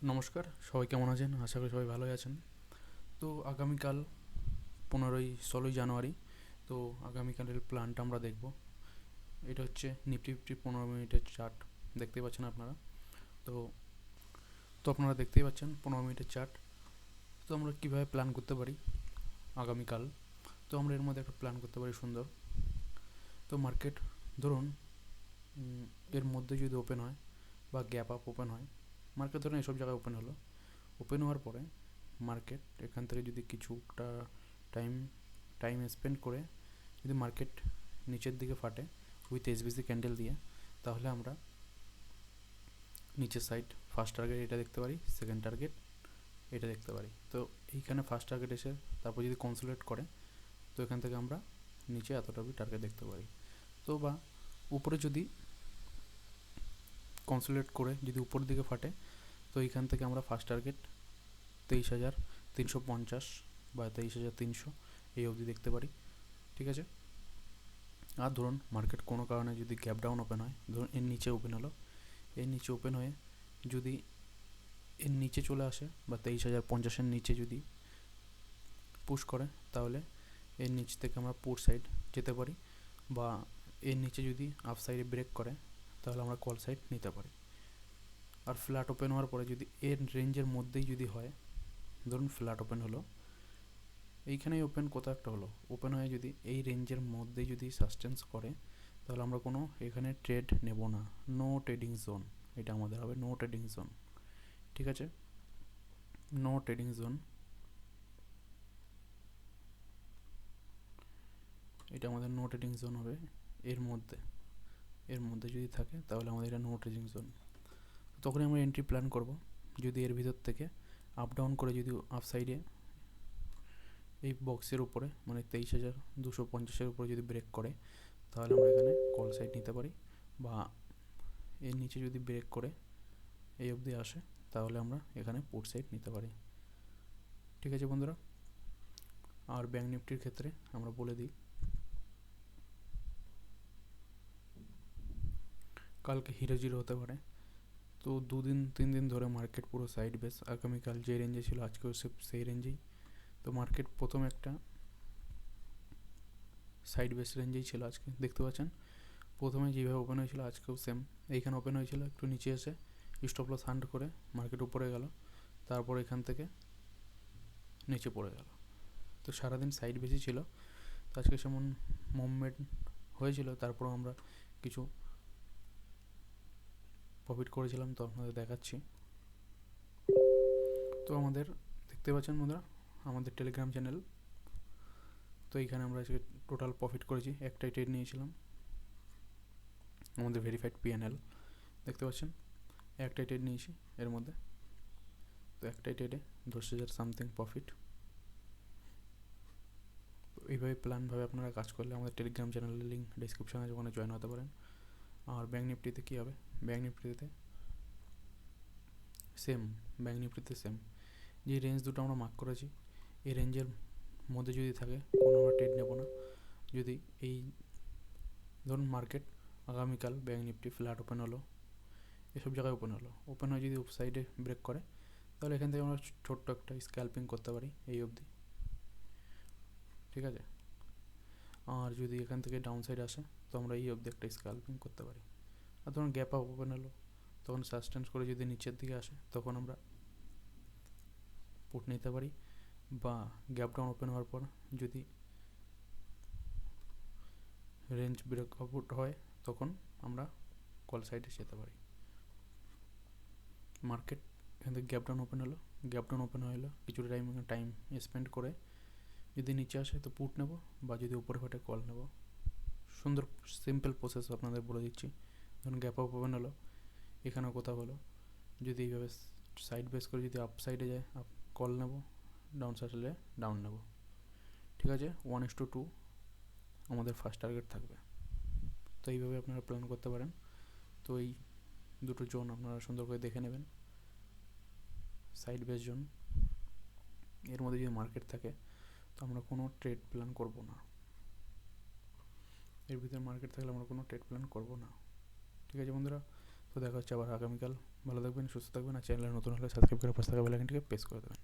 নমস্কার, সবাই কেমন আছেন? আশা করি সবাই ভালোই আছেন। তো আগামীকাল 16ই জানুয়ারি। তো আগামীকালের প্ল্যানটা আমরা দেখব। এটা হচ্ছে নিফটি ফিফটি 15 মিনিটের চার্ট। দেখতেই পাচ্ছেন আপনারা। তো তো আপনারা দেখতেই পাচ্ছেন 15 মিনিটের চার্ট। তো আমরা কীভাবে প্ল্যান করতে পারি আগামীকাল? তো আমরা এর মধ্যে একটা প্ল্যান করতে পারি সুন্দর। তো মার্কেট ধরুন এর মধ্যে যদি ওপেন হয় বা গ্যাপ আপ ওপেন হয়, মার্কেট ধরুন এসব জায়গায় ওপেন হলো। ওপেন হওয়ার পরে মার্কেট এখান থেকে যদি কিছুটা টাইম টাইম স্পেন্ড করে যদি মার্কেট নিচের দিকে ফাটে উইথ এসবিসি ক্যান্ডেল দিয়ে, তাহলে আমরা নিচের সাইড ফার্স্ট টার্গেট এটা দেখতে পারি, সেকেন্ড টার্গেট এটা দেখতে পারি। তো এইখানে ফার্স্ট টার্গেট এসে তারপর যদি কনসোলিডেট করে, তো এখান থেকে আমরা নিচে এতটা টার্গেট দেখতে পারি। তো বা উপরে যদি কনসোলিডেট করে যদি উপরের দিকে ফাটে, তো এইখান থেকে আমরা ফার্স্ট টার্গেট 23,350 বা 23,300 এই অবধি দেখতে পারি। ঠিক আছে। আর ধরুন মার্কেট কোনো কারণে যদি গ্যাপ ডাউন ওপেন হয়, ধরুন এর নিচে ওপেন হলো, এর নিচে ওপেন হয়ে যদি এর নিচে চলে আসে বা 23,050-এর নিচে যদি পুশ করে, তাহলে এর নিচ থেকে আমরা পুট সাইড যেতে পারি, বা এর নিচে যদি আপ সাইডে ব্রেক করে তাহলে আমরা কল সাইড নিতে পারি। আর ফ্ল্যাট ওপেন হওয়ার পরে যদি এর রেঞ্জের মধ্যেই যদি হয়, ধরুন ফ্ল্যাট ওপেন হলো, এইখানেই ওপেন কোথাও একটা হলো, ওপেন হয়ে যদি এই রেঞ্জের মধ্যে যদি সাস্টেন্স করে, তাহলে আমরা কোনো এখানে ট্রেড নেব না। নো ট্রেডিং জোন, এটা আমাদের হবে নো ট্রেডিং জোন। ঠিক আছে, নো ট্রেডিং জোন, এটা আমাদের নো ট্রেডিং জোন হবে। এর মধ্যে যদি থাকে তাহলে আমাদের এটা নো ট্রেডিং জোন। তখনই আমরা এন্ট্রি প্ল্যান করব। যদি এর ভিতর থেকে আপ ডাউন করে যদি আপ সাইডে এই বক্সের উপরে মানে 23,250-এর উপরে যদি ব্রেক করে, তাহলে আমরা এখানে কল সাইড নিতে পারি, বা এর নিচে যদি ব্রেক করে এই অবধি আসে, তাহলে আমরা এখানে পুট সাইড নিতে পারি। ঠিক আছে বন্ধুরা। আর ব্যাঙ্ক নিফটির ক্ষেত্রে আমরা বলে দিই, কালকে হিরো জিরো হতে পারে। তো 2-3 দিন ধরে মার্কেট পুরো সাইড বেস, আগামীকাল যে রেঞ্জে ছিল আজকেও সেই রেঞ্জেই। তো মার্কেট প্রথম একটা সাইড বেস রেঞ্জেই ছিল আজকে, দেখতে পাচ্ছেন। প্রথমে যেভাবে ওপেন হয়েছিল আজকেও সেম এইখানে ওপেন হয়েছিল, একটু নিচে এসে স্টপ লস হান্ট করে মার্কেট উপরে গেল, তারপর এখান থেকে নিচে পড়ে গেল। তো সারাদিন সাইড বেশি ছিল। তো আজকে সেমন মুভমেন্ট হয়েছিল, তারপরও আমরা কিছু প্রফিট করেছিলাম, তো আপনাদের দেখাচ্ছি। তো আমাদের দেখতে পাচ্ছেন বন্ধুরা আমাদের টেলিগ্রাম চ্যানেল। তো এইখানে আমরা আজকে টোটাল প্রফিট করেছি, একটাই ট্রেড নিয়েছিলাম, আমাদের ভেরিফাইড পিএনএল দেখতে পাচ্ছেন, একটাই ট্রেড নিয়েছি এর মধ্যে। তো একটাই ট্রেডে 10,000 সামথিং প্রফিট। এইভাবে প্ল্যানভাবে আপনারা কাজ করলে আমাদের টেলিগ্রাম চ্যানেলের লিঙ্ক ডিসক্রিপশানে আছে, ওখানে জয়েন হতে পারেন। আর ব্যাঙ্ক নিফটিতে কী হবে, ব্যাঙ্ক নিফটিতে সেম, ব্যাঙ্ক নিফটিতে সেম যে রেঞ্জ দুটো আমরা মার্ক করেছি, এই রেঞ্জের মধ্যে যদি থাকে কোনো আমরা ট্রেড নেব না। যদি এই ধরুন মার্কেট আগামীকাল ব্যাঙ্ক নিফটি ফ্ল্যাট ওপেন হলো, এসব জায়গায় ওপেন হলো, ওপেন হয়ে যদি সাইডে ব্রেক করে, তাহলে এখান থেকে আমরা ছোট্ট একটা স্ক্যাল্পিং করতে পারি এই অবধি। ঠিক আছে। আর যদি এখান থেকে ডাউন সাইড আসে, তো আমরা এই অবধি একটা স্ক্যাল্পিং করতে পারি। আর ধরুন গ্যাপ আপ ওপেন হলো, তখন সাস্টেন্স করে যদি নিচের দিকে আসে, তখন আমরা পুট নিতে পারি, বা গ্যাপ ডাউন ওপেন হওয়ার পর যদি রেঞ্জ ব্রেক আউট হয়, তখন আমরা কল সাইডে যেতে পারি। মার্কেট এখান থেকে গ্যাপ ডাউন ওপেন হলো, গ্যাপ ডাউন ওপেন হলো, কিছুটা টাইম স্পেন্ড করে যদি নিচে আসে তো পুট নেব, বা যদি উপরে ফাটে কল নেব। সুন্দর সিম্পল প্রসেস আপনাদের বলে দিচ্ছি। ধরুন গ্যাপ আপ ওপেন হলো, এখানেও কোথাও হলো, যদি এইভাবে সাইড বেস করে যদি আপ সাইডে যায় আপ কল নেব, ডাউন সাইডে ডাউন নেব। ঠিক আছে, 1:2 আমাদের ফার্স্ট টার্গেট থাকবে। তো এইভাবে আপনারা প্ল্যান করতে পারেন। তো এই দুটো জোন আপনারা সুন্দর করে দেখে নেবেন, সাইড বেস জোন। এর মধ্যে যদি মার্কেট থাকে তো আমরা কোনো ট্রেড প্ল্যান করব না, এর ভিতরে মার্কেট থাকলে আমরা কোনো ট্রেড প্ল্যান করব না। ঠিক আছে বন্ধুরা, তো দেখা হচ্ছে আবার আগামীকাল। ভালো থাকবেন, সুস্থ থাকবেন, আর চ্যানেলে নতুন হলে সাবস্ক্রাইব করে পাশে থাকা বেল আইকনটিকে প্রেস করে দেবেন।